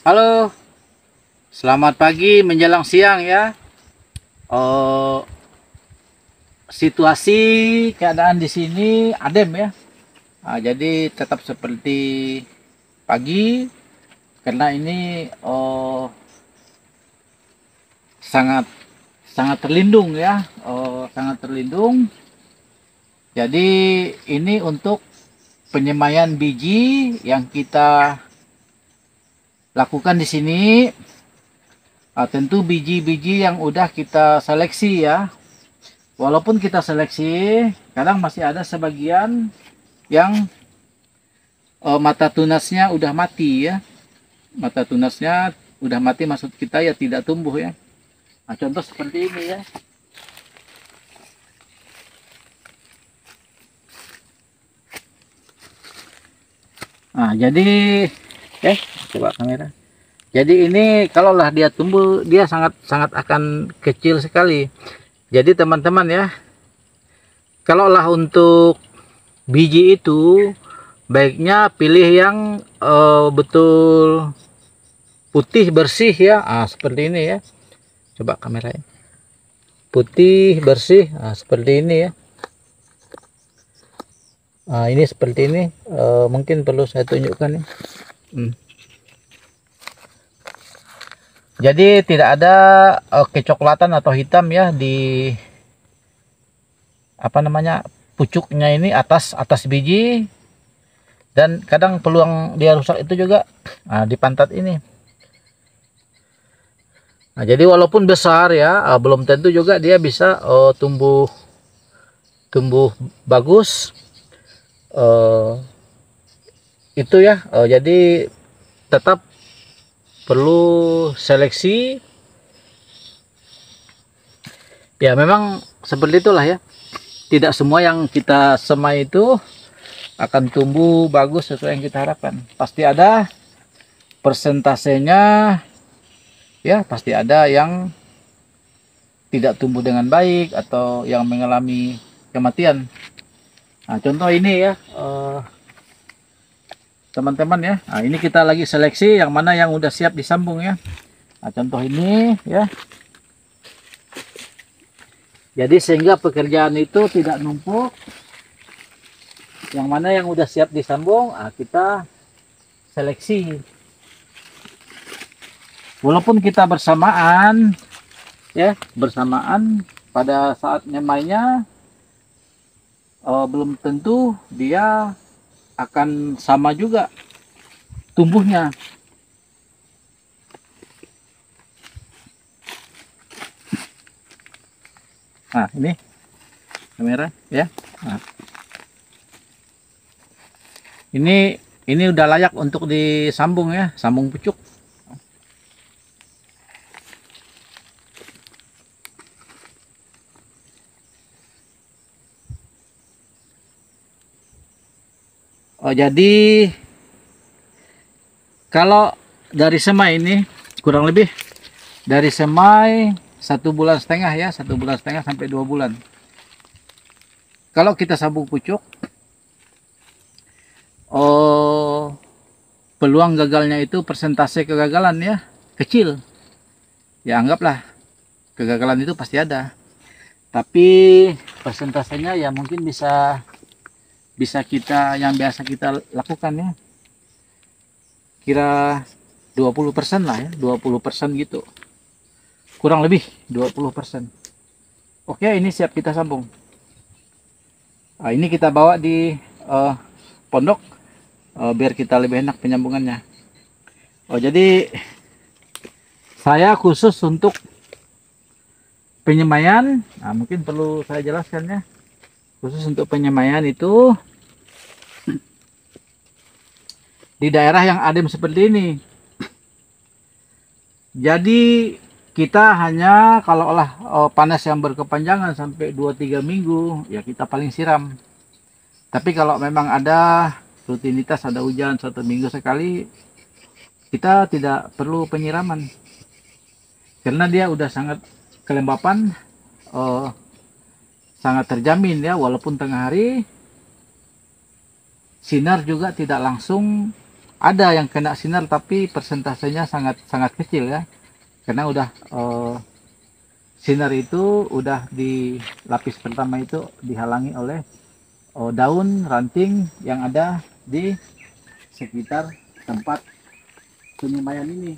Halo, selamat pagi menjelang siang ya. Oh, situasi keadaan di sini adem ya. Jadi tetap seperti pagi karena ini sangat sangat terlindung ya. Sangat terlindung. Jadi ini untuk penyemaian biji yang kita lakukan di sini. Tentu biji-biji yang udah kita seleksi ya. Walaupun kita seleksi, kadang masih ada sebagian yang mata tunasnya udah mati ya. Mata tunasnya udah mati, maksud kita ya tidak tumbuh ya. Contoh seperti ini ya. Jadi coba kamera. Jadi ini kalaulah dia tumbuh, dia sangat akan kecil sekali. Jadi teman-teman ya, kalaulah untuk biji itu baiknya pilih yang betul putih bersih ya. Seperti ini ya. Coba kameranya. Putih bersih, seperti ini ya. Ini seperti ini. Mungkin perlu saya tunjukkan nih. Jadi tidak ada kecoklatan atau hitam ya di pucuknya ini, atas biji. Dan kadang peluang dia rusak itu juga di pantat ini. Jadi walaupun besar ya, belum tentu juga dia bisa tumbuh bagus. Itu ya. Jadi tetap perlu seleksi ya. Memang seperti itulah ya, tidak semua yang kita semai itu akan tumbuh bagus sesuai yang kita harapkan. Pasti ada persentasenya ya, pasti ada yang tidak tumbuh dengan baik atau yang mengalami kematian. Contoh ini ya teman-teman ya. Ini kita lagi seleksi yang mana yang udah siap disambung ya. Contoh ini ya. Jadi sehingga pekerjaan itu tidak numpuk. Yang mana yang udah siap disambung, kita seleksi. Walaupun kita bersamaan ya, pada saat nyemainya, belum tentu dia akan sama juga tumbuhnya. Ini kamera ya. Ini udah layak untuk disambung ya, sambung pucuk. Jadi kalau dari semai ini kurang lebih dari semai 1,5 bulan ya, 1,5 bulan sampai 2 bulan. Kalau kita sambung pucuk, peluang gagalnya itu, persentase kegagalan ya kecil. Ya anggaplah kegagalan itu pasti ada, tapi persentasenya ya mungkin bisa kita yang biasa kita lakukan ya, kira 20% lah ya, 20% gitu, kurang lebih 20%. Oke, ini siap kita sambung. Ini kita bawa di pondok biar kita lebih enak penyambungannya. Jadi saya khusus untuk penyemaian, mungkin perlu saya jelaskan ya. Khusus untuk penyemaian itu di daerah yang adem seperti ini. Jadi kita hanya kalau panas yang berkepanjangan sampai 2-3 minggu ya kita paling siram. Tapi kalau memang ada rutinitas, ada hujan 1 minggu sekali, kita tidak perlu penyiraman karena dia udah sangat kelembapan, sangat terjamin ya. Walaupun tengah hari sinar juga tidak langsung ada yang kena sinar tapi persentasenya sangat sangat kecil ya, karena udah sinar itu udah di lapis pertama itu dihalangi oleh daun ranting yang ada di sekitar tempat penyemayan ini.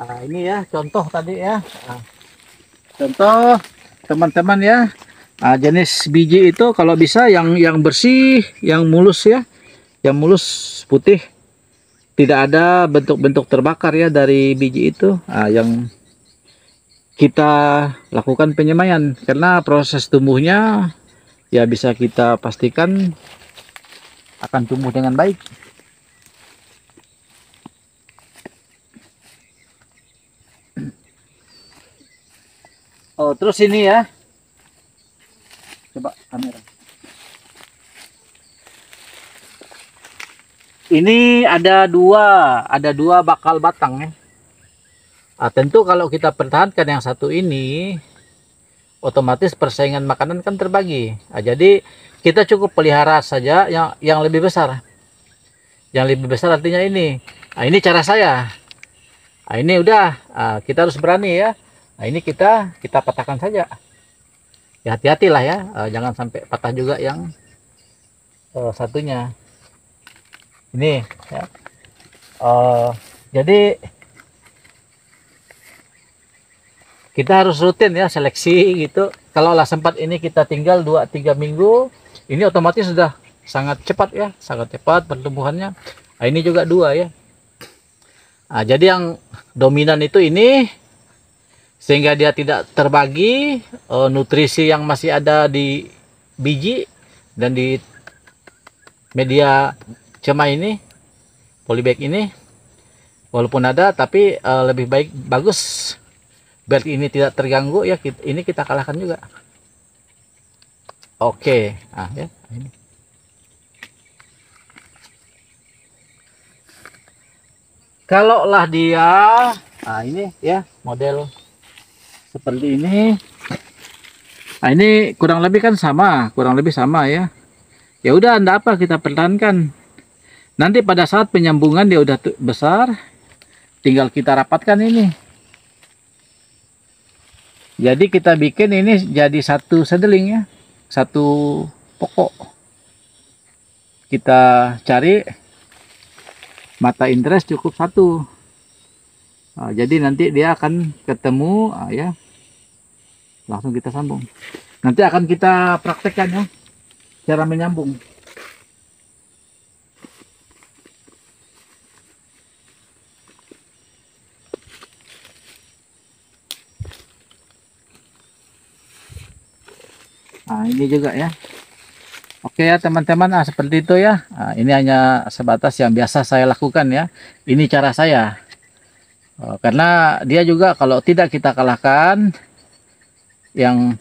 Ini ya contoh tadi ya. Contoh teman-teman ya, jenis biji itu kalau bisa yang bersih, yang mulus ya, yang mulus putih, tidak ada bentuk-bentuk terbakar ya dari biji itu. Yang kita lakukan penyemaian, karena proses tumbuhnya ya bisa kita pastikan akan tumbuh dengan baik. Terus ini ya, coba kamera. Ini ada dua bakal batang ya. Tentu kalau kita pertahankan yang satu ini, otomatis persaingan makanan kan terbagi. Jadi kita cukup pelihara saja yang lebih besar. Yang lebih besar artinya ini. Ini cara saya. Ini udah, kita harus berani ya. Ini kita patahkan saja. Ya hati-hatilah ya, jangan sampai patah juga yang satunya. Ini ya. Jadi kita harus rutin ya seleksi gitu. Kalau lah sempat ini kita tinggal 2-3 minggu, ini otomatis sudah sangat cepat ya, sangat cepat pertumbuhannya. Ini juga 2 ya. Jadi yang dominan itu ini, sehingga dia tidak terbagi nutrisi yang masih ada di biji dan di media cemai ini, polybag ini, walaupun ada tapi lebih bagus biar ini tidak terganggu ya, ini kita kalahkan juga. Oke. Ya ini. Kalau lah dia ini ya model seperti ini. Ini kurang lebih kan sama, kurang lebih sama ya. Ya udah, enggak apa, kita pertahankan. Nanti pada saat penyambungan dia udah besar, tinggal kita rapatkan ini. Jadi kita bikin ini jadi satu sedeling ya, satu pokok. Kita cari mata interest cukup satu. Jadi nanti dia akan ketemu ya. Langsung kita sambung. Nanti akan kita praktekkan ya cara menyambung. Ini juga ya. Oke ya teman-teman, seperti itu ya. Ini hanya sebatas yang biasa saya lakukan ya. Ini cara saya. Karena dia juga kalau tidak kita kalahkan, yang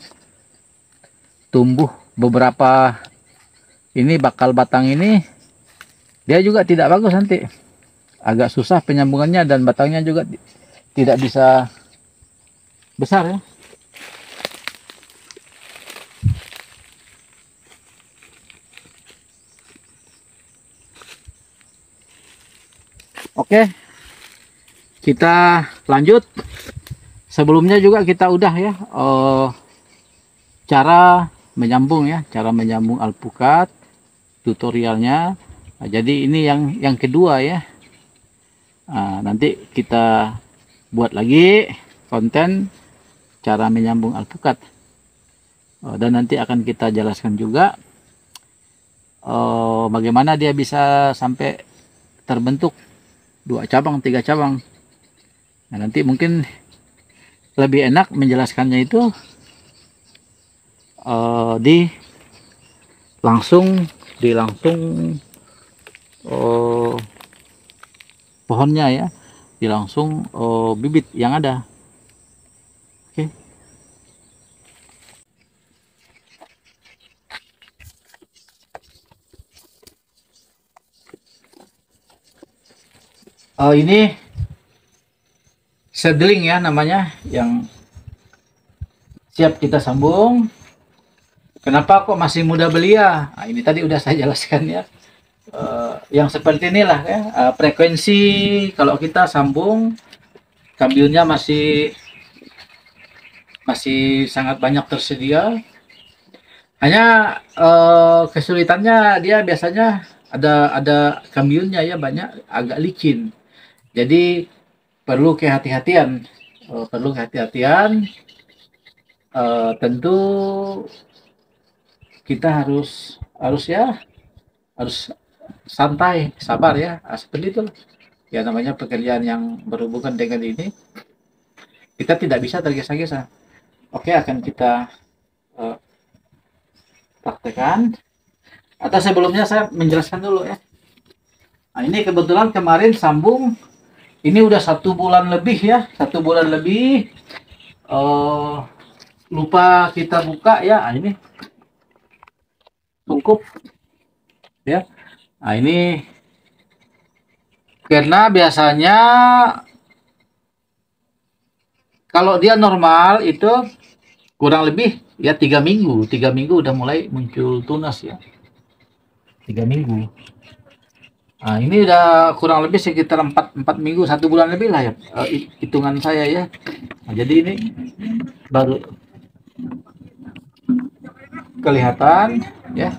tumbuh beberapa ini bakal batang ini, dia juga tidak bagus nanti. Agak susah penyambungannya dan batangnya juga tidak bisa besar ya. Oke, kita lanjut. Sebelumnya juga kita udah ya cara menyambung ya, cara menyambung alpukat tutorialnya. Jadi ini yang kedua ya. Nanti kita buat lagi konten cara menyambung alpukat, dan nanti akan kita jelaskan juga bagaimana dia bisa sampai terbentuk 2 cabang 3 cabang. Nanti mungkin lebih enak menjelaskannya itu di langsung pohonnya ya, di langsung bibit yang ada. Oke. Ini seedling ya namanya, yang siap kita sambung. Kenapa kok masih muda belia? Nah, ini tadi udah saya jelaskan ya. Yang seperti inilah ya, frekuensi kalau kita sambung kambionnya masih sangat banyak tersedia. Hanya kesulitannya dia biasanya ada kambionnya ya banyak agak licin. Jadi perlu kehati-hatian. Perlu kehati-hatian. Tentu kita harus santai, sabar ya. Seperti itu ya, namanya pekerjaan yang berhubungan dengan ini. Kita tidak bisa tergesa-gesa. Oke, akan kita praktekkan. Atau sebelumnya saya menjelaskan dulu ya. Nah, ini kebetulan kemarin sambung. Ini udah 1 bulan lebih ya, 1 bulan lebih. Lupa kita buka ya. Nah, ini sungkup ya. Nah, ini karena biasanya kalau dia normal itu kurang lebih ya 3 minggu. 3 minggu udah mulai muncul tunas ya. 3 minggu. Nah, ini udah kurang lebih sekitar 4 minggu, 1 bulan lebih lah ya, hitungan saya ya. Nah, jadi ini baru kelihatan ya.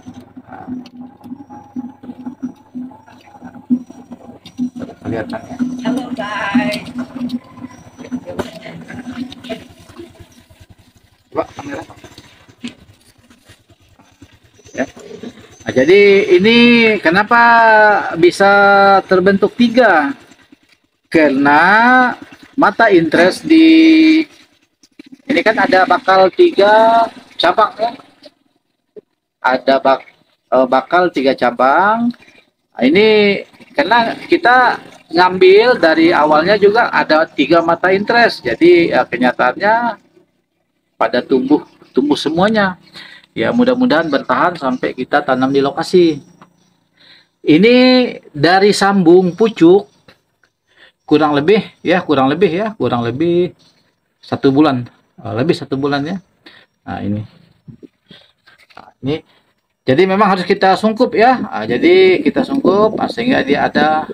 Kelihatan ya. Halo guys. Coba kamera. Ya. Nah, jadi ini kenapa bisa terbentuk 3? Karena mata interest di ini kan ada bakal 3 cabang ya. Ada bakal 3 cabang. Nah, ini karena kita ngambil dari awalnya juga ada 3 mata interest. Jadi kenyataannya pada tumbuh semuanya. Ya mudah-mudahan bertahan sampai kita tanam di lokasi. Ini dari sambung pucuk kurang lebih 1 bulan, lebih 1 bulan ya. Nah ini jadi memang harus kita sungkup ya. Nah, jadi kita sungkup sehingga dia ada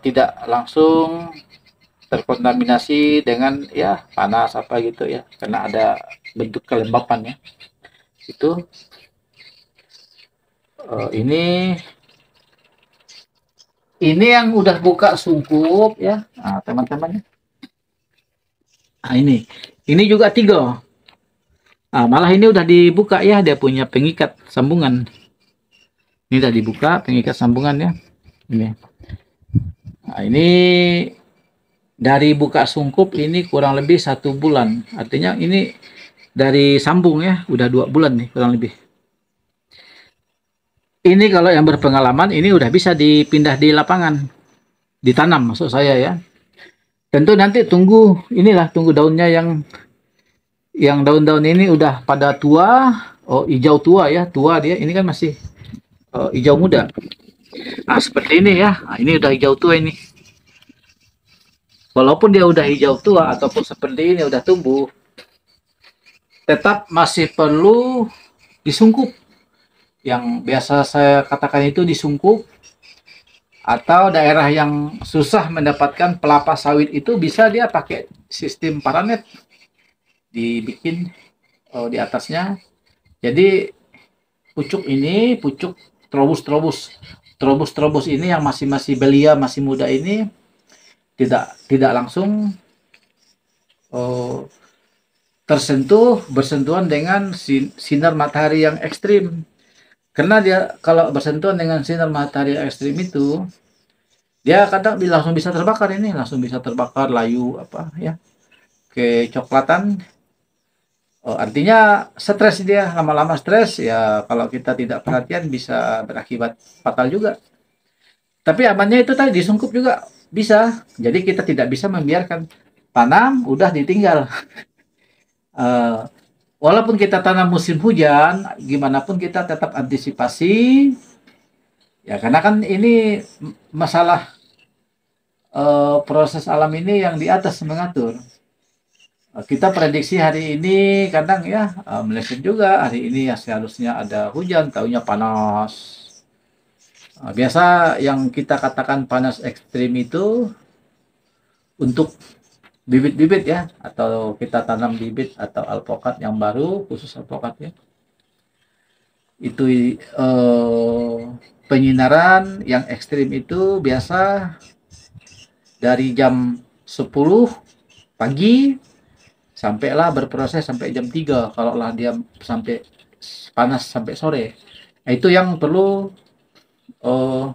tidak langsung terkontaminasi dengan ya panas apa gitu ya, karena ada bentuk kelembapan ya. Itu ini yang udah buka sungkup ya, teman-teman. Nah, ini juga 3. Malah ini udah dibuka ya, dia punya pengikat sambungan. Ini udah dibuka pengikat sambungan ya. Ini dari buka sungkup ini kurang lebih 1 bulan. Artinya ini dari sambung ya, udah 2 bulan nih kurang lebih. Ini kalau yang berpengalaman ini udah bisa dipindah di lapangan, ditanam maksud saya ya. Tentu nanti tunggu daunnya yang daun-daun ini udah pada tua, hijau tua ya, tua dia. Ini kan masih hijau muda. Nah, seperti ini ya. Nah, ini udah hijau tua ini. Walaupun dia udah hijau tua ataupun seperti ini udah tumbuh, tetap masih perlu disungkup. Yang biasa saya katakan itu disungkup, atau daerah yang susah mendapatkan pelapa sawit itu bisa dia pakai sistem paranet, dibikin di atasnya. Jadi pucuk trobus ini yang masih belia, masih muda ini tidak langsung bersentuhan dengan sinar matahari yang ekstrim. Karena dia kalau bersentuhan dengan sinar matahari ekstrim itu, dia kadang langsung bisa terbakar, layu apa ya, kecoklatan. Artinya stres, dia lama-lama stres ya, kalau kita tidak perhatian bisa berakibat fatal juga. Tapi amannya itu tadi disungkup juga bisa. Jadi kita tidak bisa membiarkan tanam udah ditinggal. Walaupun kita tanam musim hujan, gimana pun kita tetap antisipasi ya, karena kan ini masalah proses alam ini yang di atas mengatur. Kita prediksi hari ini kadang ya meleset juga, hari ini ya seharusnya ada hujan, taunya panas. Biasa yang kita katakan panas ekstrim itu untuk bibit-bibit ya, atau kita tanam bibit atau alpokat yang baru, khusus alpokat ya. Itu penyinaran yang ekstrim itu biasa dari jam 10 pagi sampailah berproses sampai jam 3, kalau lah dia sampai panas sampai sore. Nah, itu yang perlu eh,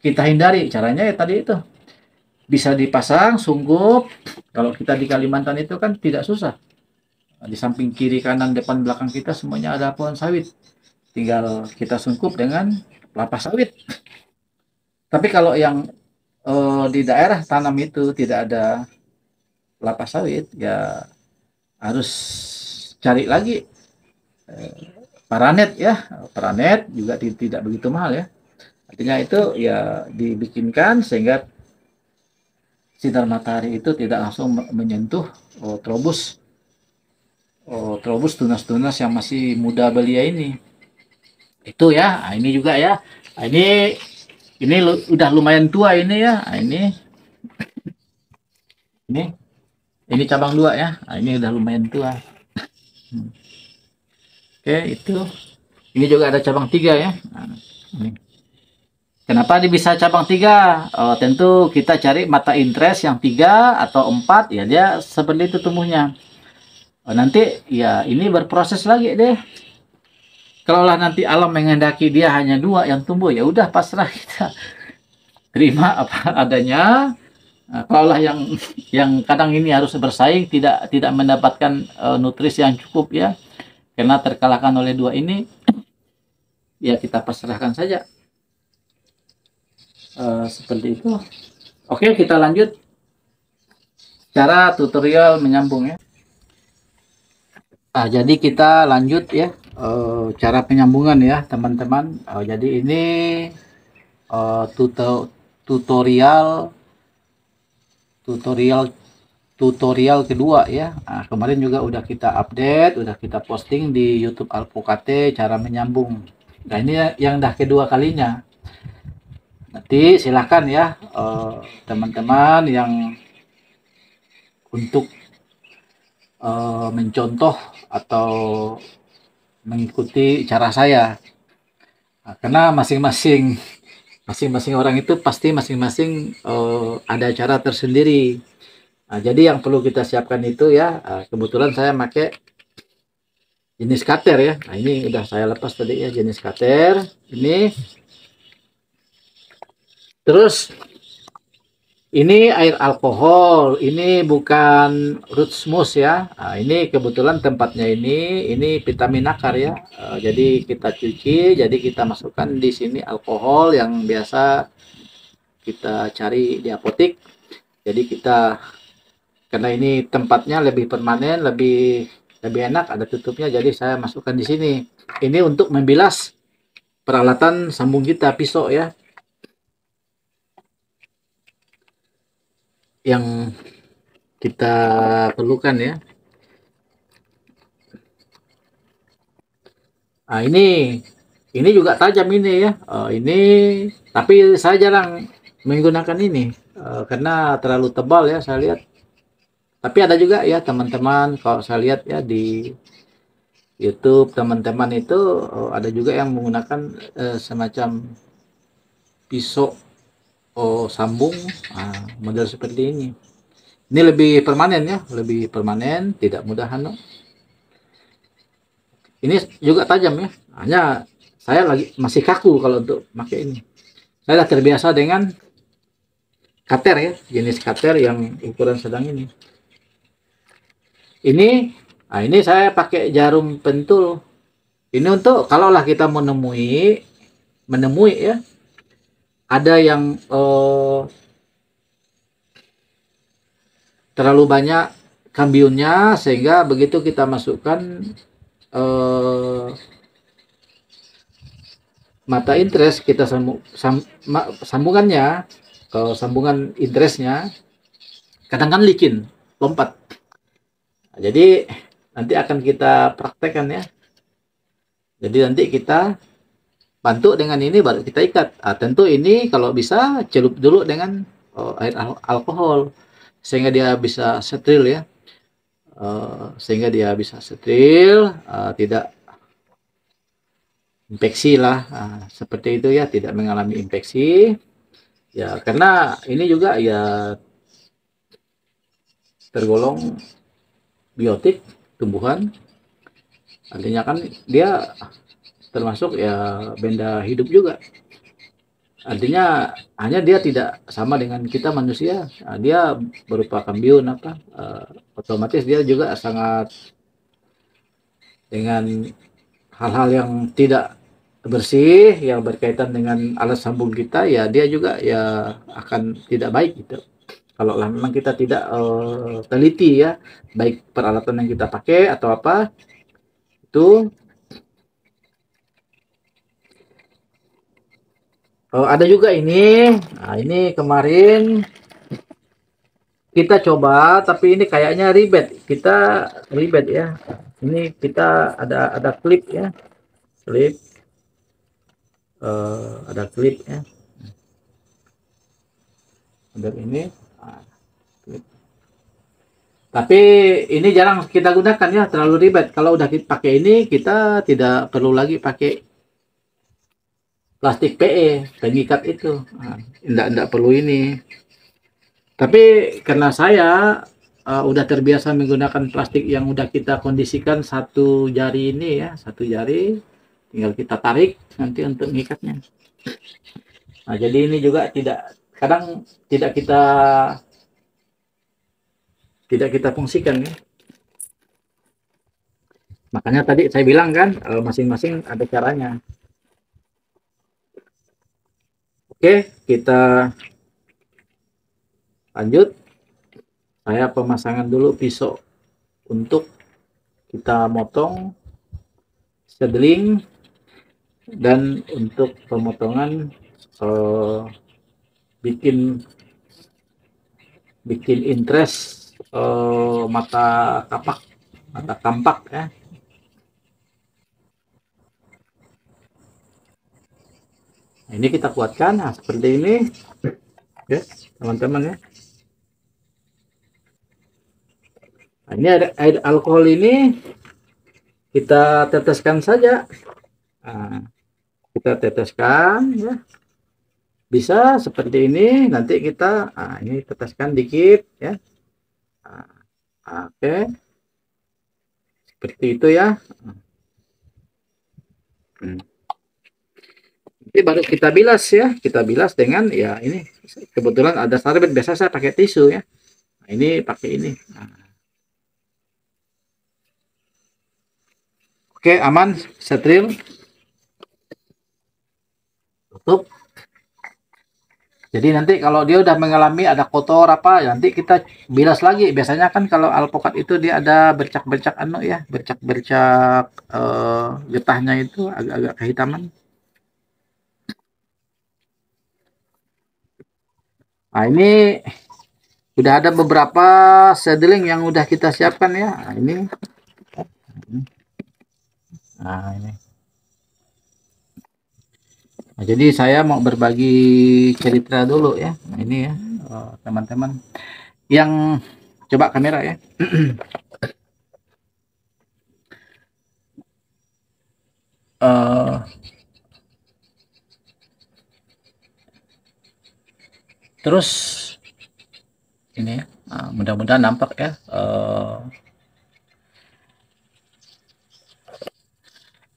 kita hindari. Caranya ya tadi itu bisa dipasang sunggup. Kalau kita di Kalimantan itu kan tidak susah. Di samping kiri kanan depan belakang kita semuanya ada pohon sawit. Tinggal kita sungkup dengan kelapa sawit. Tapi kalau yang di daerah tanam itu tidak ada kelapa sawit, ya harus cari lagi paranet ya. Paranet juga tidak begitu mahal ya. Artinya itu ya dibikinkan sehingga sinar matahari itu tidak langsung menyentuh trobus trobus tunas-tunas yang masih muda belia ini. Itu ya. Nah, ini juga ya. Nah, ini udah lumayan tua ini ya. Nah, ini ini cabang dua ya. Nah, ini udah lumayan tua. Oke, itu. Ini juga ada cabang tiga ya. Nah, ini. Kenapa dia bisa cabang tiga? Tentu kita cari mata interest yang tiga atau empat ya, dia seperti itu tumbuhnya. Nanti ya ini berproses lagi deh. Kalau lah nanti alam menghendaki dia hanya dua yang tumbuh, ya udah pasrah kita terima apa adanya. Nah, kalau lah yang kadang ini harus bersaing, tidak mendapatkan nutrisi yang cukup ya, karena terkalahkan oleh dua ini, ya kita pasrahkan saja. Seperti itu. Oke, kita lanjut cara tutorial menyambung ya. Jadi kita lanjut ya cara penyambungan ya teman-teman. Jadi ini tutorial tutorial tutorial kedua ya. Kemarin juga udah kita update, udah kita posting di YouTube Alpokate cara menyambung. Nah, ini yang dah kedua kalinya. Nanti silahkan ya teman-teman yang untuk mencontoh atau mengikuti cara saya. Karena masing-masing orang itu pasti masing-masing ada cara tersendiri. Jadi yang perlu kita siapkan itu ya, kebetulan saya pakai jenis cutter ya. Nah, ini udah saya lepas tadi ya, jenis cutter ini. Terus ini air alkohol, ini bukan root smooth ya. Nah, ini kebetulan tempatnya ini vitamin akar ya. Jadi kita cuci, jadi kita masukkan di sini alkohol yang biasa kita cari di apotek. Jadi kita, karena ini tempatnya lebih permanen, lebih enak, ada tutupnya, jadi saya masukkan di sini. Ini untuk membilas peralatan sambung kita, pisau ya, yang kita perlukan ya. Nah, ini juga tajam ini ya. Ini tapi saya jarang menggunakan ini karena terlalu tebal ya saya lihat. Tapi ada juga ya teman-teman, kalau saya lihat ya di YouTube teman-teman itu ada juga yang menggunakan semacam pisau sambung model seperti ini. Ini lebih permanen ya, lebih permanen, tidak mudah Ini juga tajam ya. Hanya saya masih kaku kalau untuk pakai ini. Saya sudah terbiasa dengan cutter ya, jenis cutter yang ukuran sedang ini. Ini saya pakai jarum pentul. Ini untuk kalaulah kita menemui ya, ada yang terlalu banyak kambiunnya, sehingga begitu kita masukkan mata interest, kita sambungannya, sambungan interestnya kadang kan licin, lompat. Nah, jadi nanti akan kita praktekkan ya. Jadi nanti kita bantu dengan ini baru kita ikat. Nah, tentu ini kalau bisa celup dulu dengan air alkohol sehingga dia bisa steril ya. Sehingga dia bisa steril, tidak infeksi lah, seperti itu ya, tidak mengalami infeksi ya, karena ini juga ya tergolong biotik tumbuhan, artinya kan dia termasuk ya benda hidup juga, artinya hanya dia tidak sama dengan kita manusia. Nah, dia berupa kambiun apa, otomatis dia juga sangat dengan hal-hal yang tidak bersih yang berkaitan dengan alat sambung kita, ya dia juga ya akan tidak baik gitu kalau memang kita tidak teliti ya, baik peralatan yang kita pakai atau apa itu. Ada juga ini. Nah, ini kemarin kita coba, tapi ini kayaknya ribet. Kita ribet ya. Ini kita ada klip ya, klip, ada klip ya. Ada ini. Nah, klip. Tapi ini jarang kita gunakan ya, terlalu ribet. Kalau udah kita pakai ini, kita tidak perlu lagi pakai plastik PE, pengikat itu. Nah, enggak perlu ini. Tapi karena saya udah terbiasa menggunakan plastik yang udah kita kondisikan satu jari ini ya, satu jari, tinggal kita tarik nanti untuk mengikatnya. Nah, jadi ini juga kadang tidak kita fungsikan ya. Makanya tadi saya bilang kan, masing-masing ada caranya. Oke, kita lanjut. Saya pemasangan dulu pisau untuk kita motong sedeling, dan untuk pemotongan bikin interest mata kampak ya. Nah, ini kita kuatkan, nah seperti ini ya teman-teman ya. Nah, ini ada air alkohol, ini kita teteskan saja. Nah, kita teteskan ya, bisa seperti ini. Nanti kita ini teteskan dikit ya. Oke, seperti itu ya. Ini baru kita bilas ya, kita bilas dengan ya ini, kebetulan ada sarbet, biasa saya pakai tisu ya. Nah, ini pakai ini. Oke, aman, steril, tutup. Jadi nanti kalau dia udah mengalami ada kotor apa, nanti kita bilas lagi. Biasanya kan kalau alpukat itu dia ada bercak-bercak ya, bercak-bercak getahnya itu agak-agak kehitaman. Nah, ini udah ada beberapa sedeling yang udah kita siapkan ya. Nah, ini. Nah, ini. Nah, jadi saya mau berbagi cerita dulu ya. Nah, ini ya, teman-teman. Yang coba kamera ya. Terus ini ya, mudah-mudahan nampak ya.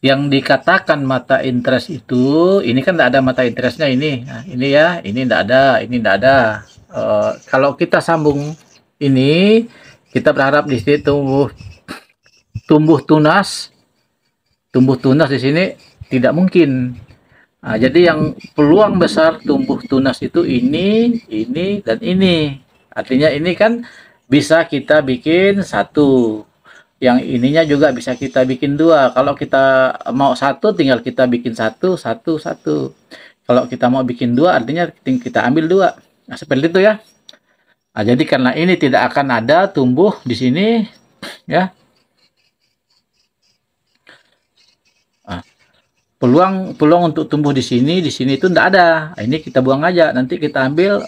Yang dikatakan mata interest itu, ini kan tidak ada mata interestnya ini. Nah, ini ya, ini tidak ada, ini tidak ada. Kalau kita sambung ini, kita berharap di sini tumbuh tunas di sini tidak mungkin. Nah, jadi yang peluang besar tumbuh tunas itu ini, dan ini. Artinya ini kan bisa kita bikin satu. Yang ininya juga bisa kita bikin dua. Kalau kita mau satu, tinggal kita bikin satu. Kalau kita mau bikin dua, artinya kita ambil dua. Nah, seperti itu ya. Nah, jadi karena ini tidak akan ada tumbuh di sini, ya. Nah, peluang untuk tumbuh di sini itu enggak ada. Nah, ini kita buang aja. Nanti kita ambil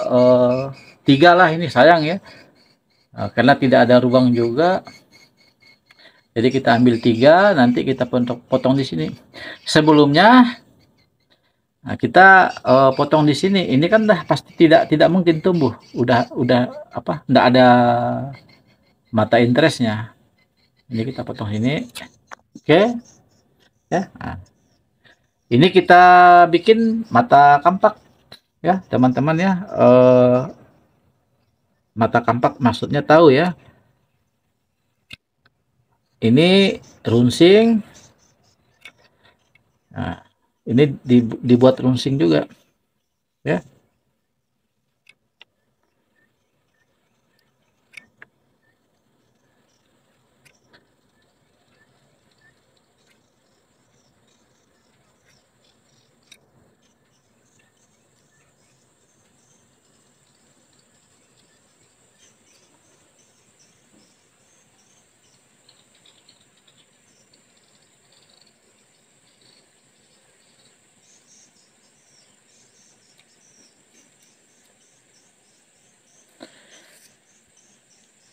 3 lah, ini sayang ya. Nah, karena tidak ada ruang juga. Jadi kita ambil 3, nanti kita potong di sini. Sebelumnya kita potong di sini. Ini kan dah pasti tidak mungkin tumbuh. Udah apa? Enggak ada mata interestnya. Ini kita potong ini. Oke, ya. Nah, ini kita bikin mata kampak ya, teman-teman ya. Mata kampak maksudnya tahu ya. Ini runcing. Nah, ini dibuat runcing juga ya.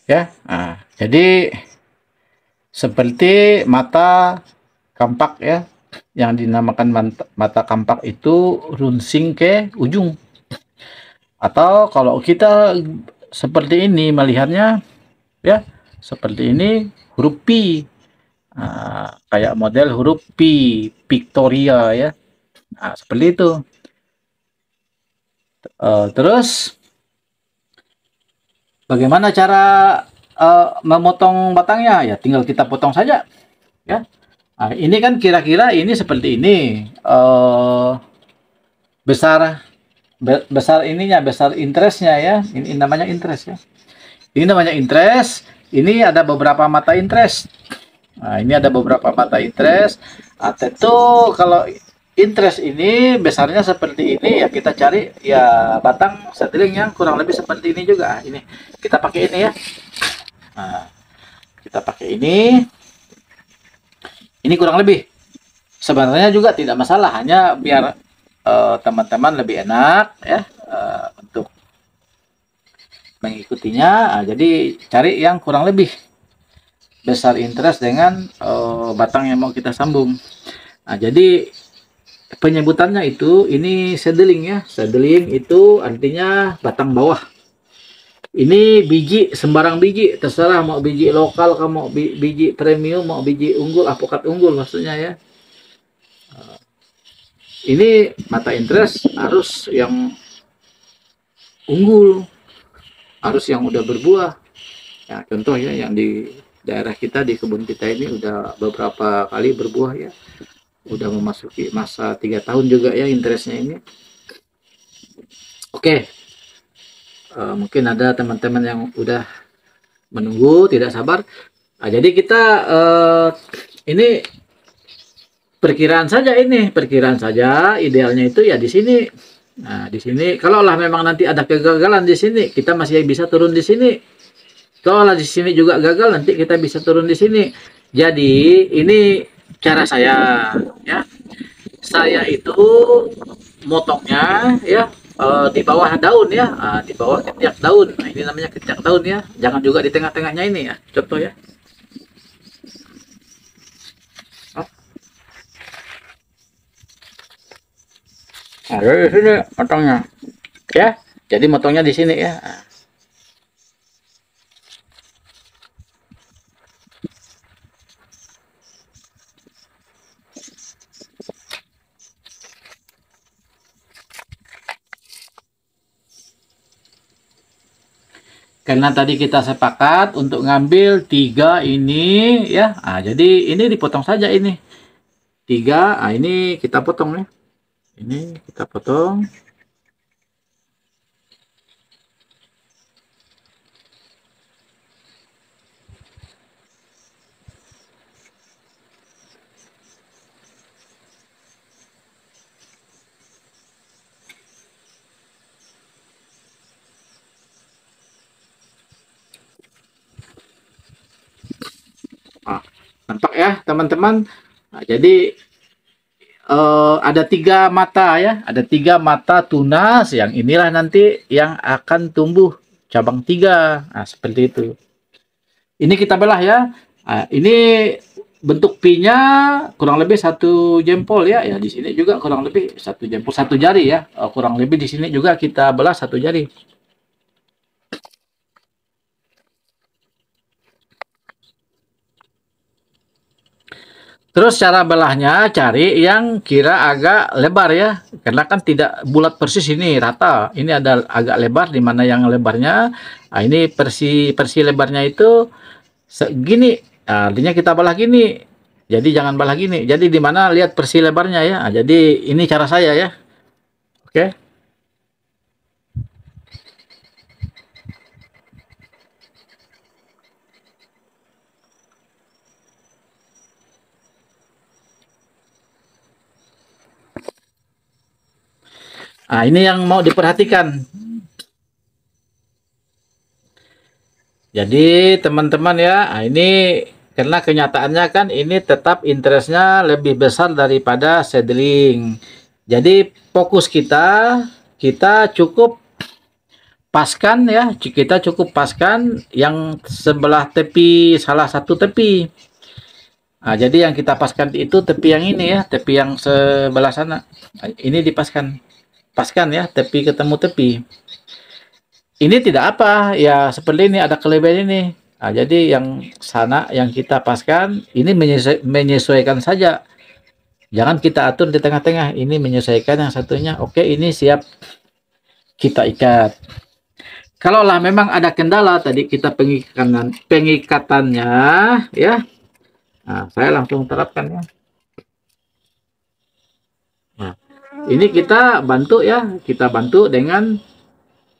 Ya. Nah, jadi seperti mata kampak ya, yang dinamakan mata kampak itu runcing ke ujung. Atau kalau kita seperti ini melihatnya ya, seperti ini huruf P. Nah, kayak model huruf P, Victoria ya. Nah, seperti itu. Terus bagaimana cara memotong batangnya? Ya tinggal kita potong saja ya. Nah, ini kan kira-kira ini seperti ini. Besar besar ininya, besar interestnya ya. Ini namanya interest ya. Ini namanya interest. Ini ada beberapa mata interest. Nah, ini ada beberapa mata interest. Nah, tentu kalau interest ini besarnya seperti ini ya, kita cari ya batang seedling yang kurang lebih seperti ini juga. Ini kita pakai ini ya. Nah, kita pakai ini. Ini kurang lebih. Sebenarnya juga tidak masalah, hanya biar teman-teman lebih enak ya untuk mengikutinya. Nah, jadi cari yang kurang lebih besar interest dengan batang yang mau kita sambung. Nah, jadi penyebutannya itu ini seedling ya. Seedling itu artinya batang bawah. Ini biji, sembarang biji, terserah mau biji lokal, kamu mau biji premium, mau biji unggul, apokat unggul maksudnya ya. Ini mata interest harus yang unggul, harus yang udah berbuah. Ya, contoh ya yang di daerah kita, di kebun kita ini udah beberapa kali berbuah ya. Udah memasuki masa 3 tahun juga ya interestnya ini. Oke, mungkin ada teman-teman yang udah menunggu tidak sabar. Nah, jadi kita ini perkiraan saja, ini perkiraan saja, idealnya itu ya di sini. Nah, di sini kalaulah memang nanti ada kegagalan di sini, kita masih bisa turun di sini. Kalau di sini juga gagal, nanti kita bisa turun di sini. Jadi ini cara saya ya. Saya itu motongnya ya di bawah daun ya, di bawah ketiak daun. Nah, ini namanya ketiak daun ya. Jangan juga di tengah-tengahnya ini ya. Contoh ya. Nah, dari sini motongnya. Ya. Jadi motongnya di sini ya. Karena tadi kita sepakat untuk ngambil 3 ini ya. Nah, jadi ini dipotong saja ini. 3, nah ini kita potong ya. Ini kita potong. ya teman-teman. Nah, jadi ada 3 mata ya, ada 3 mata tunas yang inilah nanti yang akan tumbuh cabang 3. Nah, seperti itu. Ini kita belah ya. Nah, ini bentuk P-nya kurang lebih 1 jempol ya. Ya di sini juga kurang lebih 1 jempol, 1 jari ya. Kurang lebih di sini juga kita belah 1 jari. Terus cara belahnya cari yang kira agak lebar ya, karena kan tidak bulat persis ini rata. Ini ada agak lebar di mana yang lebarnya. Nah, ini persi lebarnya itu segini. Nah, artinya kita belah gini. Jadi jangan belah gini. Jadi di mana lihat persi lebarnya ya. Nah, jadi ini cara saya ya. Oke. Nah, ini yang mau diperhatikan. Jadi teman-teman ya, nah ini karena kenyataannya kan ini tetap interestnya lebih besar daripada seedling. Jadi fokus kita cukup paskan ya, kita cukup paskan yang sebelah tepi, salah satu tepi. Nah, jadi yang kita paskan itu tepi yang ini ya, tepi yang sebelah sana. Nah, ini dipaskan, paskan ya, tepi ketemu tepi. Ini tidak apa, ya seperti ini ada kelebihan ini. Nah, jadi yang sana yang kita paskan ini menyesuaikan saja. Jangan kita atur di tengah-tengah. Ini menyesuaikan yang satunya. Oke, ini siap kita ikat. Kalaulah memang ada kendala tadi kita pengikatannya ya. Nah, saya langsung terapkan ya. Nah, ini kita bantu ya, kita bantu dengan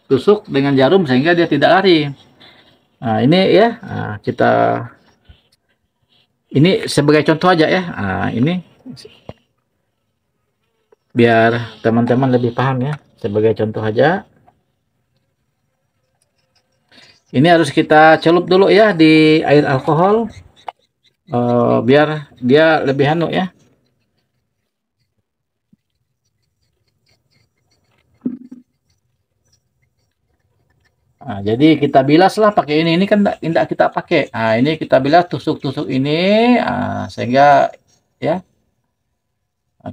tusuk dengan jarum sehingga dia tidak lari. Nah, ini ya, kita ini sebagai contoh aja ya. Nah, ini biar teman-teman lebih paham ya, sebagai contoh aja. Ini harus kita celup dulu ya di air alkohol, biar dia lebih anu ya. Nah, jadi kita bilas lah pakai ini kan tidak kita pakai. Nah, ini kita bilas tusuk-tusuk ini, sehingga ya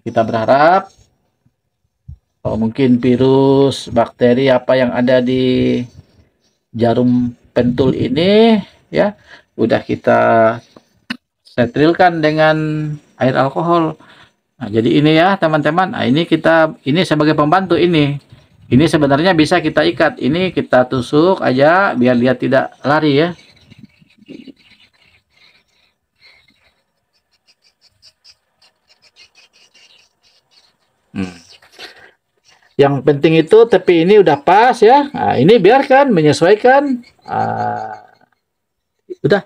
kita berharap mungkin virus, bakteri apa yang ada di jarum pentul ini ya udah kita sterilkan dengan air alkohol. Nah, jadi ini ya teman-teman. Nah, ini sebagai pembantu ini. Ini sebenarnya bisa kita ikat. Ini kita tusuk aja biar dia tidak lari ya. Hmm. Yang penting itu tepi ini udah pas ya. Nah, ini biarkan menyesuaikan. Udah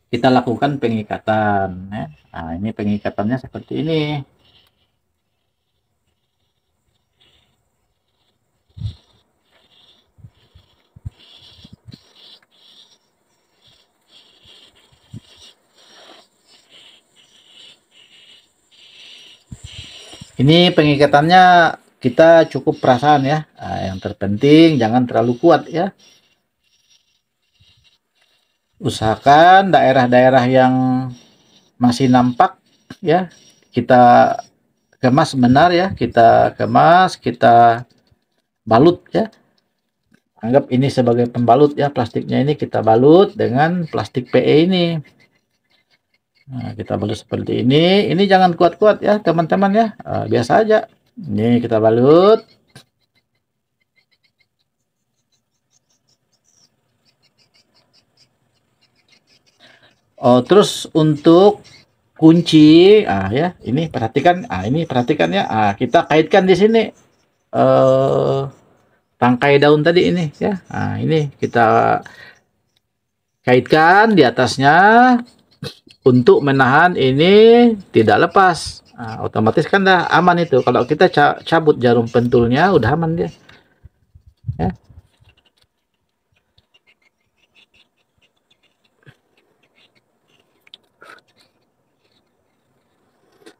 kita lakukan pengikatan ya. Nah, ini pengikatannya seperti ini. Ini pengikatannya kita cukup perasaan ya. Nah, yang terpenting jangan terlalu kuat ya. Usahakan daerah-daerah yang masih nampak ya kita kemas benar ya, kita kemas, kita balut ya. Anggap ini sebagai pembalut ya, plastiknya ini kita balut dengan plastik PE ini. Nah, kita balut seperti ini. Ini jangan kuat-kuat ya teman-teman ya, biasa aja. Ini kita balut. Oh, terus untuk kunci, ya, ini perhatikan, ini perhatikan ya, kita kaitkan di sini tangkai daun tadi ini ya. Nah, ini kita kaitkan di atasnya untuk menahan ini tidak lepas. Nah, otomatis kan dah aman itu. Kalau kita cabut jarum pentulnya udah aman dia. Ya.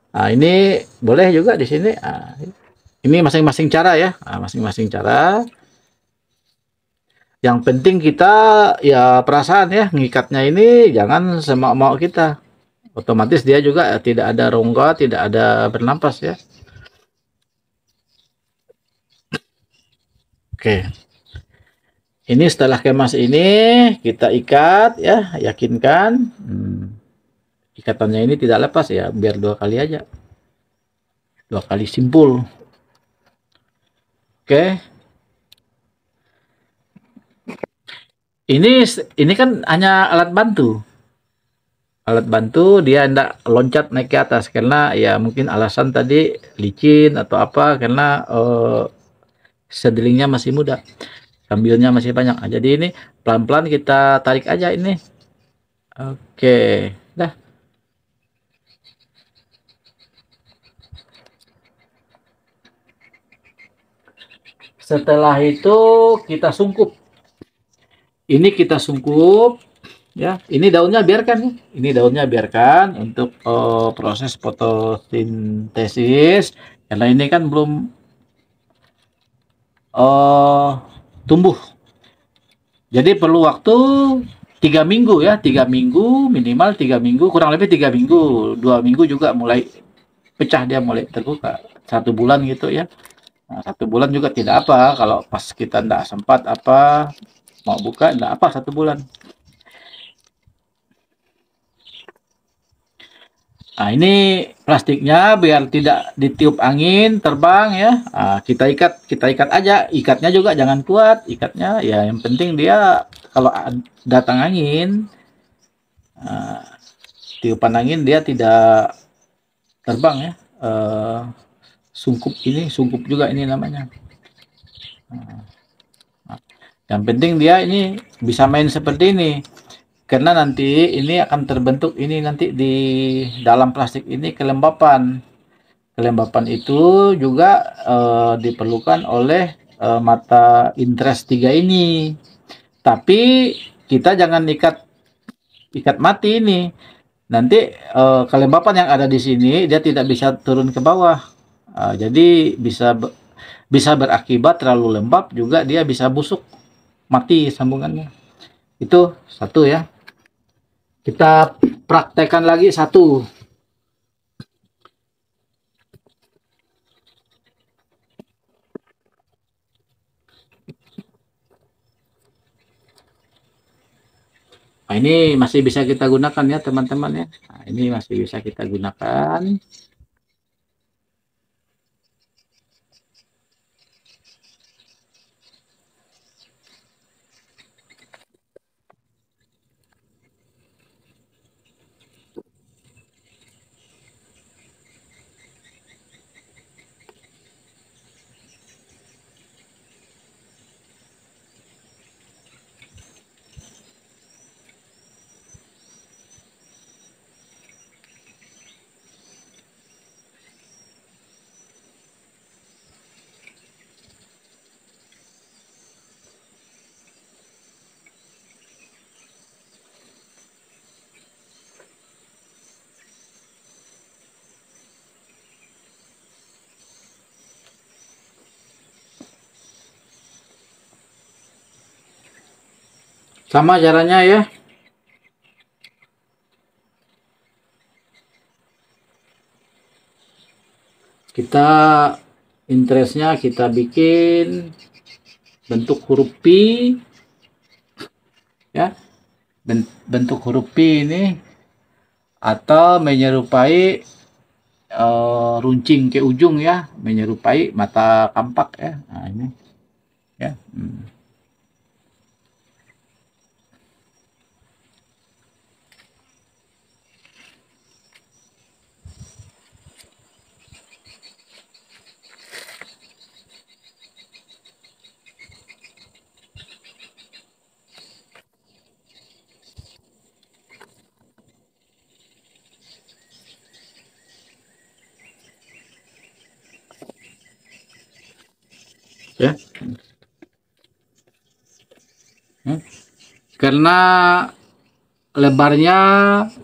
Nah, ini boleh juga di sini. Nah, ini masing-masing cara ya, masing-masing cara. Yang penting kita ya perasaan ya, ngikatnya ini jangan semau-mau kita. Otomatis dia juga tidak ada rongga, tidak ada bernapas ya. Oke. Ini setelah kemas ini kita ikat ya, yakinkan ikatannya ini tidak lepas ya, biar 2 kali aja. 2 kali simpul. Oke. Ini ini kan hanya alat bantu. Alat bantu dia hendak loncat naik ke atas karena ya mungkin alasan tadi licin atau apa karena sedelingnya masih muda, sambilnya masih banyak. Nah, jadi ini pelan-pelan kita tarik aja ini. Oke, dah. Setelah itu kita sungkup. Ini kita sungkup ya. Ini daunnya biarkan nih. Ini daunnya biarkan untuk proses fotosintesis karena ini kan belum tumbuh. Jadi perlu waktu 3 minggu ya, 3 minggu minimal 3 minggu, kurang lebih 3 minggu, 2 minggu juga mulai pecah dia mulai terbuka. 1 bulan gitu ya. Nah, 1 bulan juga tidak apa kalau pas kita tidak sempat apa mau buka tidak apa 1 bulan. Nah, ini plastiknya biar tidak ditiup angin terbang ya. Nah, kita ikat aja. Ikatnya juga jangan kuat. Ikatnya ya yang penting dia kalau datang angin, uh, tiupan angin dia tidak terbang ya. Sungkup juga ini namanya. Yang penting dia ini bisa main seperti ini. Karena nanti ini akan terbentuk ini nanti di dalam plastik ini kelembapan. Kelembapan itu juga diperlukan oleh mata interest 3 ini. Tapi kita jangan ikat ikat mati ini. Nanti kelembapan yang ada di sini dia tidak bisa turun ke bawah. Jadi bisa berakibat terlalu lembab juga dia bisa busuk, mati sambungannya. Itu satu ya. Kita praktekkan lagi satu. Nah, ini masih bisa kita gunakan ya teman-teman ya. Nah, ini masih bisa kita gunakan. Sama caranya ya. Kita interestnya kita bikin bentuk huruf P ya. Bentuk huruf P ini atau menyerupai runcing ke ujung ya, menyerupai mata kampak ya. Nah, ini ya. Ya. Karena lebarnya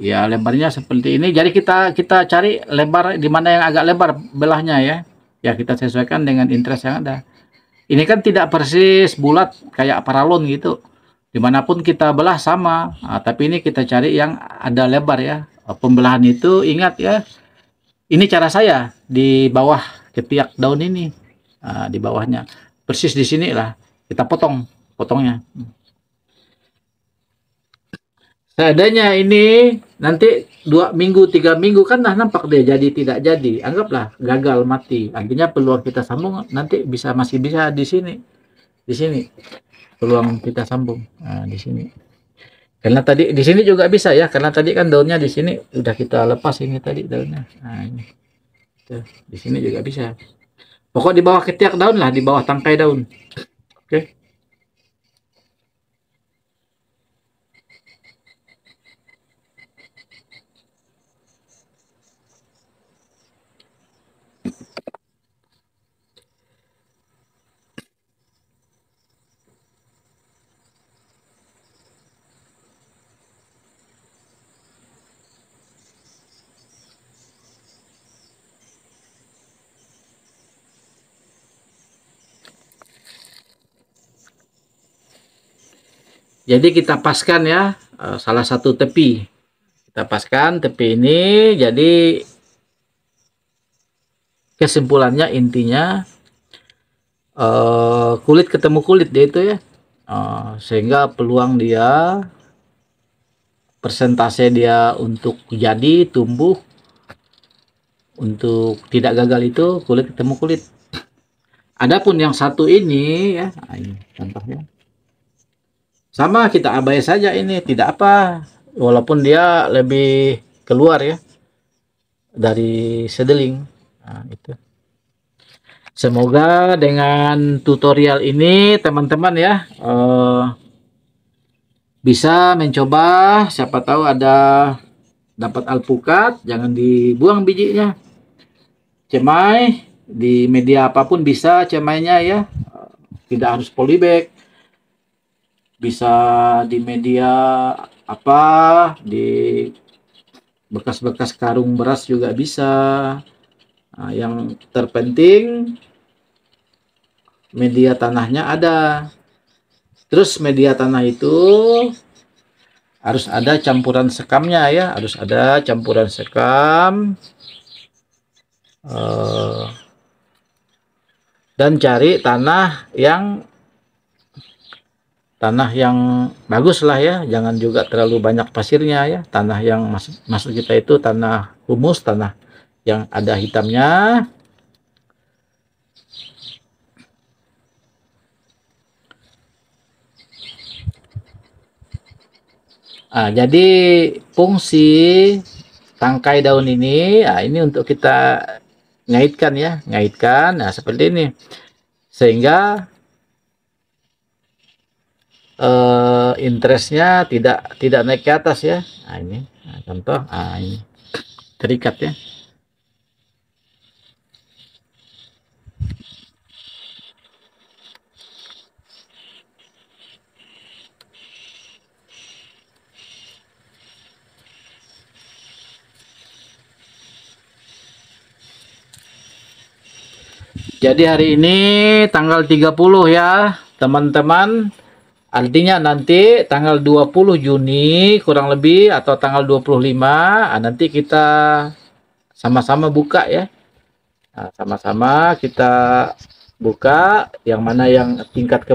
ya lebarnya seperti ini. Jadi kita cari lebar di mana yang agak lebar belahnya ya. Ya kita sesuaikan dengan interest yang ada. Ini kan tidak persis bulat kayak paralon gitu. Dimanapun kita belah sama. Nah, tapi ini kita cari yang ada lebar ya. Pembelahan itu ingat ya. Ini cara saya di bawah ketiak daun ini. Nah, di bawahnya. Persis di sini lah. Kita potongnya. Seadanya ini nanti 2 minggu 3 minggu kan dah nampak dia jadi tidak jadi, anggaplah gagal mati, artinya peluang kita sambung nanti masih bisa di sini peluang kita sambung, nah, di sini karena tadi di sini juga bisa ya, karena tadi kan daunnya di sini udah kita lepas ini tadi daunnya, nah ini tuh, di sini juga bisa, pokok di bawah ketiak daun lah, di bawah tangkai daun. Oke. Jadi kita paskan ya, salah satu tepi. Kita paskan tepi ini, jadi kesimpulannya intinya kulit ketemu kulit dia itu ya. Sehingga peluang dia, persentase dia untuk jadi tumbuh, untuk tidak gagal itu kulit ketemu kulit. Adapun yang satu ini ya, nah ini contohnya. Sama kita abai saja ini, tidak apa. Walaupun dia lebih keluar ya dari sedeling. Nah, itu. Semoga dengan tutorial ini teman-teman ya bisa mencoba, siapa tahu ada dapat alpukat, jangan dibuang bijinya. Cemai di media apapun bisa cemainya ya, tidak harus polybag, bisa di media apa, di bekas-bekas karung beras juga bisa. Nah, yang terpenting media tanahnya ada. Terus media tanah itu harus ada campuran sekamnya ya, harus ada campuran sekam. Dan cari tanah yang bagus lah ya, jangan juga terlalu banyak pasirnya ya. Tanah yang masuk kita itu tanah humus, tanah yang ada hitamnya. Jadi fungsi tangkai daun ini, ini untuk kita ngaitkan ya, ngaitkan. Nah seperti ini, sehingga interestnya tidak naik ke atas ya. Nah ini contoh, ini terikat ya. Jadi hari ini tanggal 30 ya teman-teman. Artinya nanti tanggal 20 Juni kurang lebih, atau tanggal 25, nanti kita sama-sama buka ya. Sama-sama kita buka yang mana yang tingkat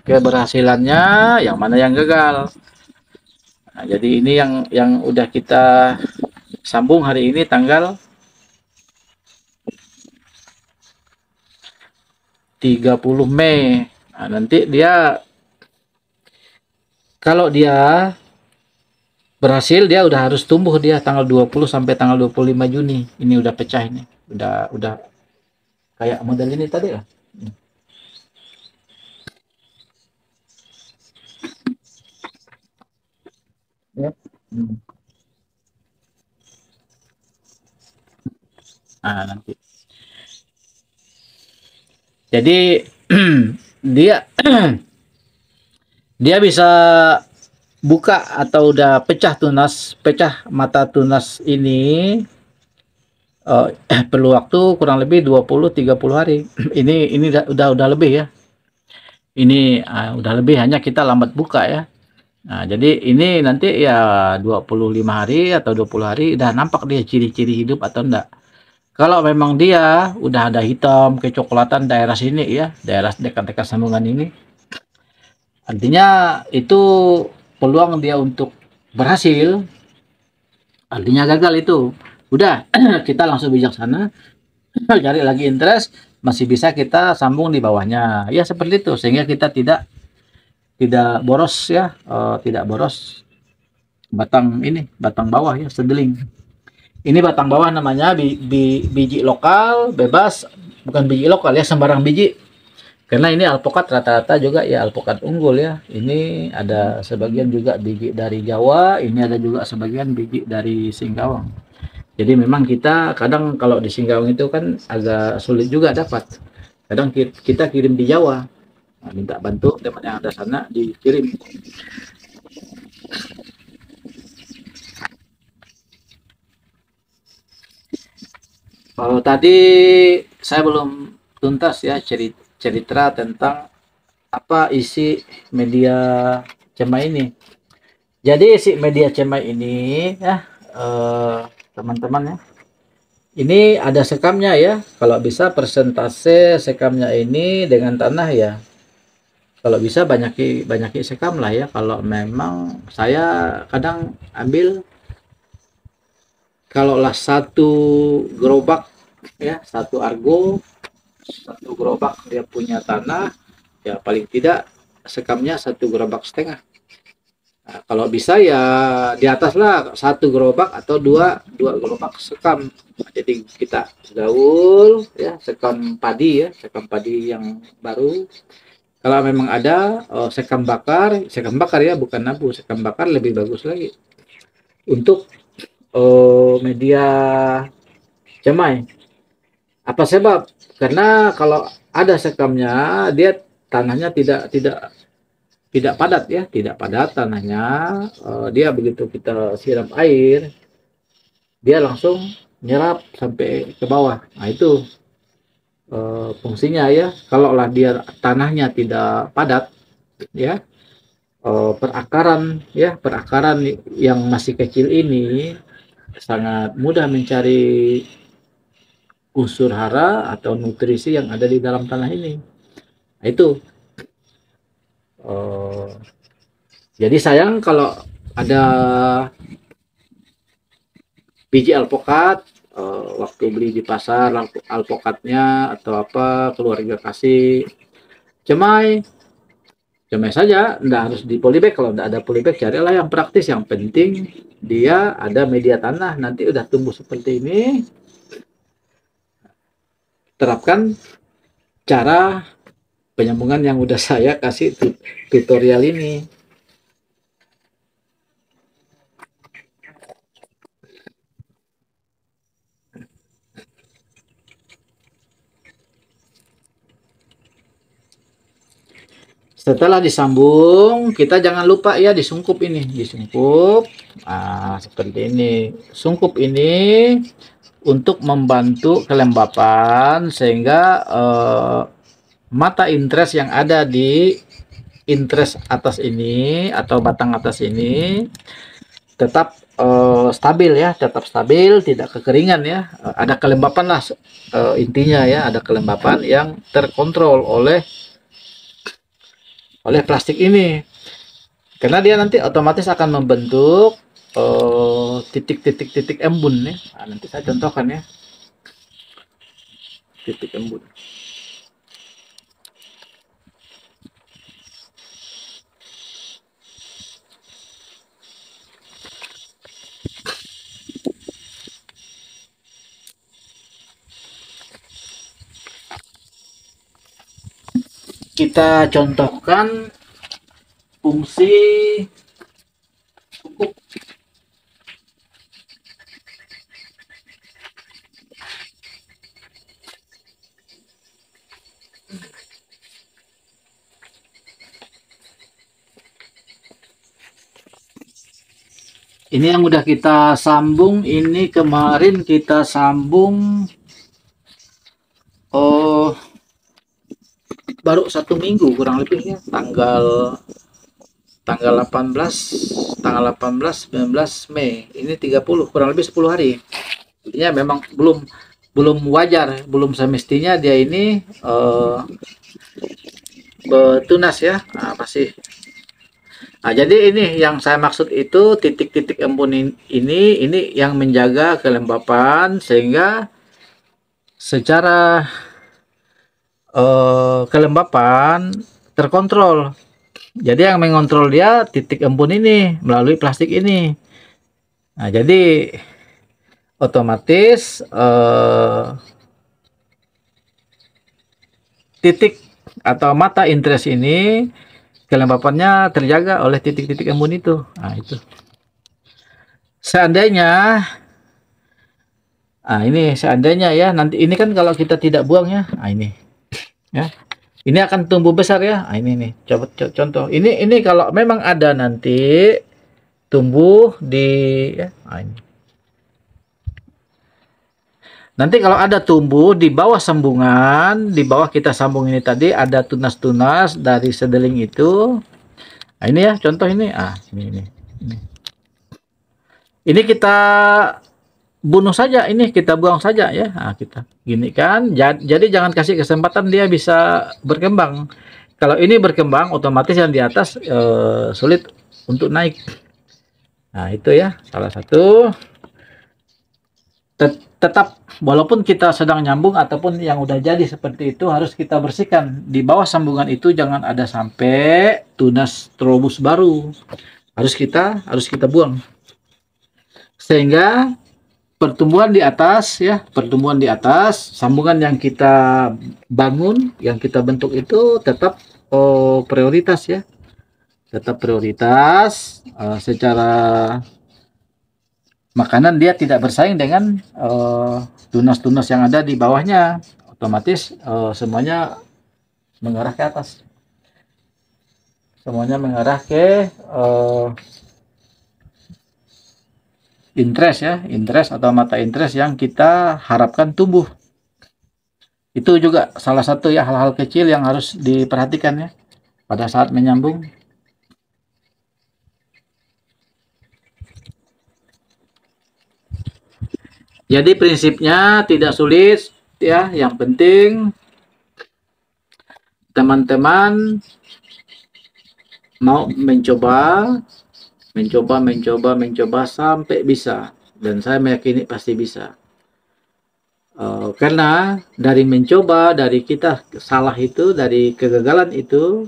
keberhasilannya, yang mana yang gagal. Jadi ini yang udah kita sambung hari ini tanggal 30 Mei. Nanti dia kalau dia berhasil, dia udah harus tumbuh dia tanggal 20 sampai tanggal 25 Juni. Ini udah pecah ini. Udah kayak model ini tadi lah. Ya. Nanti. Jadi dia dia bisa buka atau udah pecah mata tunas ini perlu waktu kurang lebih 20-30 hari. Ini udah lebih ya. Ini udah lebih, hanya kita lambat buka ya. Nah, jadi ini nanti ya 25 hari atau 20 hari udah nampak dia ciri-ciri hidup atau enggak. Kalau memang dia udah ada hitam kecoklatan daerah sini ya, daerah dekat-dekat sambungan ini, artinya itu peluang dia untuk berhasil, artinya gagal itu. Udah, kita langsung bijaksana, cari lagi interest, masih bisa kita sambung di bawahnya. Ya seperti itu, sehingga kita tidak boros ya, tidak boros batang bawah ya, sedeling. Ini batang bawah namanya biji lokal bebas, bukan biji lokal ya, sembarang biji. Karena ini alpukat rata-rata juga ya alpukat unggul ya. Ini ada sebagian juga biji dari Jawa, ini ada juga sebagian biji dari Singkawang. Jadi memang kita kadang kalau di Singkawang itu kan agak sulit juga dapat. Kadang kita kirim di Jawa, nah, minta bantu teman yang ada sana dikirim. Kalau tadi saya belum tuntas ya cerita tentang apa isi media cemai ini. Jadi isi media cemai ini ya teman-teman ya. Ini ada sekamnya ya. Kalau bisa persentase sekamnya ini dengan tanah ya. Kalau bisa banyaki sekam lah ya. Kalau memang saya kadang ambil kalaulah satu gerobak ya, satu argo, satu gerobak dia punya tanah ya paling tidak sekamnya satu gerobak setengah. Nah, kalau bisa ya di atas lah satu gerobak atau dua gerobak sekam. Nah, jadi kita gaul ya sekam padi yang baru. Kalau memang ada sekam bakar ya bukan nabu, sekam bakar lebih bagus lagi untuk media cemai. Apa sebab? Karena kalau ada sekamnya dia tanahnya tidak padat ya, tidak padat tanahnya. Dia begitu kita siram air, dia langsung nyerap sampai ke bawah. Nah itu fungsinya ya. Kalaulah dia tanahnya tidak padat, ya perakaran yang masih kecil ini sangat mudah mencari unsur hara atau nutrisi yang ada di dalam tanah ini. Nah itu. Eh, jadi sayang kalau ada biji alpokat waktu beli di pasar alpokatnya atau apa keluarga kasih cemai cemai saja, nggak harus di polybag. Kalau nggak ada polybag carilah yang praktis, yang penting dia ada media tanah, nanti udah tumbuh seperti ini. Terapkan cara penyambungan yang udah saya kasih tutorial ini. Setelah disambung, kita jangan lupa ya disungkup ini, disungkup. Nah, seperti ini. Sungkup ini untuk membantu kelembapan sehingga mata interest yang ada di interest atas ini atau batang atas ini tetap stabil ya, tetap stabil, tidak kekeringan ya. Ada kelembapan lah intinya ya, ada kelembapan yang terkontrol oleh plastik ini. Karena dia nanti otomatis akan membentuk titik-titik embun ya. Nah, nanti saya contohkan ya titik embun. Kita contohkan fungsi cukup. Ini yang udah kita sambung, ini kemarin kita sambung baru 1 minggu kurang lebih ya, tanggal tanggal 18 tanggal 18 19 Mei, ini 30 kurang lebih 10 hari. Artinya memang belum belum wajar, belum semestinya dia ini bertunas ya. Nah, masih. Nah, jadi ini yang saya maksud itu titik-titik embun ini yang menjaga kelembapan sehingga secara kelembapan terkontrol. Jadi yang mengontrol dia titik embun ini melalui plastik ini. Nah, jadi otomatis titik atau mata interest ini kelembapannya terjaga oleh titik-titik embun itu. Nah, itu. Seandainya, ini seandainya ya, nanti ini kan kalau kita tidak buang ya, ini, ya, ini akan tumbuh besar ya. Nah, ini nih, coba contoh. Ini kalau memang ada nanti tumbuh di, ya, ini. Nanti kalau ada tumbuh di bawah sambungan, di bawah kita sambung ini tadi ada tunas-tunas dari sedeling itu. Nah, ini ya contoh ini. Ini. Ini kita bunuh saja, ini kita buang saja ya. Nah, kita gini kan. Jadi jangan kasih kesempatan dia bisa berkembang. Kalau ini berkembang, otomatis yang di atas sulit untuk naik. Nah, itu ya salah satu. Tetap walaupun kita sedang nyambung ataupun yang udah jadi seperti itu harus kita bersihkan. Di bawah sambungan itu jangan ada sampai tunas terobos baru. Harus kita buang. Sehingga pertumbuhan di atas ya, pertumbuhan di atas, sambungan yang kita bangun, yang kita bentuk itu tetap prioritas ya. Tetap prioritas secara makanan dia tidak bersaing dengan tunas-tunas yang ada di bawahnya. Otomatis semuanya mengarah ke atas. Semuanya mengarah ke interest ya, interest atau mata interest yang kita harapkan tumbuh. Itu juga salah satu ya hal-hal kecil yang harus diperhatikan ya pada saat menyambung. Jadi prinsipnya tidak sulit ya, yang penting teman-teman mau mencoba sampai bisa, dan saya meyakini pasti bisa. Karena dari mencoba, dari kita salah itu, dari kegagalan itu,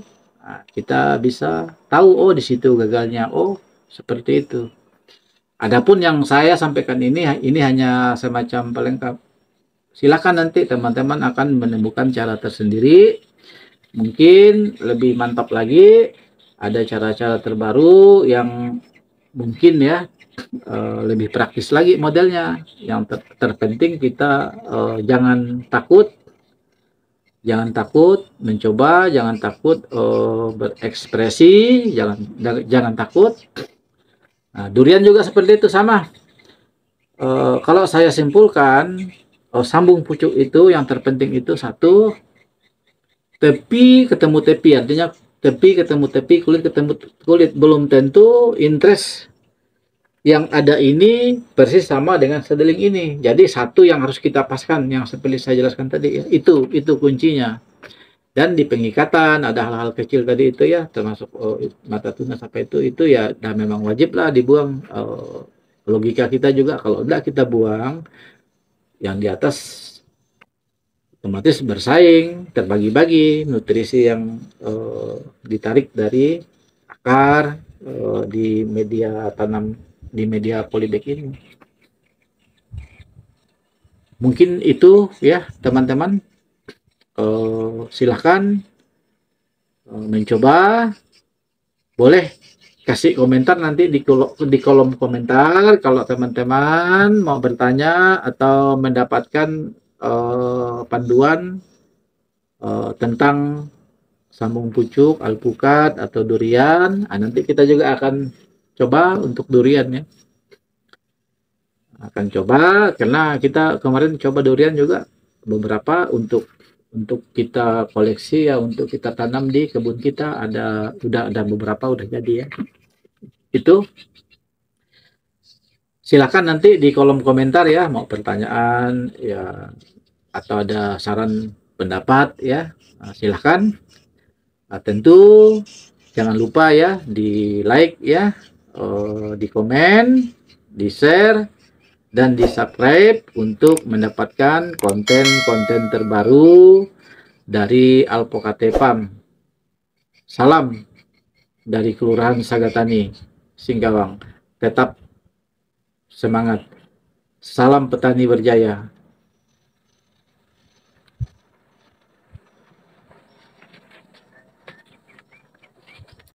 kita bisa tahu oh di situ gagalnya, oh seperti itu. Adapun yang saya sampaikan ini hanya semacam pelengkap. Silakan nanti teman-teman akan menemukan cara tersendiri. Mungkin lebih mantap lagi, ada cara-cara terbaru yang mungkin ya lebih praktis lagi modelnya. Yang terpenting kita jangan takut mencoba, jangan takut berekspresi, jangan takut. Nah, durian juga seperti itu sama. Kalau saya simpulkan, sambung pucuk itu yang terpenting itu satu, tepi ketemu tepi, artinya tepi ketemu tepi, kulit ketemu kulit. Belum tentu interest yang ada ini persis sama dengan sedeling ini. Jadi satu yang harus kita paskan, yang seperti saya jelaskan tadi ya, itu kuncinya. Dan di pengikatan ada hal-hal kecil tadi itu ya, termasuk mata tunas apa itu ya, dan memang wajib lah dibuang. Logika kita juga kalau enggak kita buang, yang di atas otomatis bersaing, terbagi-bagi nutrisi yang ditarik dari akar di media tanam, di media polybag ini. Mungkin itu ya teman-teman. Silahkan mencoba, boleh kasih komentar nanti di kolom komentar kalau teman-teman mau bertanya atau mendapatkan panduan tentang sambung pucuk, alpukat atau durian. Nanti kita juga akan coba untuk durian ya. Akan coba, karena kita kemarin coba durian juga beberapa untuk kita koleksi ya, untuk kita tanam di kebun kita, udah ada beberapa udah jadi ya. Itu silakan nanti di kolom komentar ya, mau pertanyaan ya atau ada saran pendapat ya, silahkan. Tentu jangan lupa ya di like ya, di komen, di share, dan di subscribe untuk mendapatkan konten-konten terbaru dari Alpokate Farm. Salam dari Kelurahan Sagatani, Singkawang. Tetap semangat. Salam petani berjaya.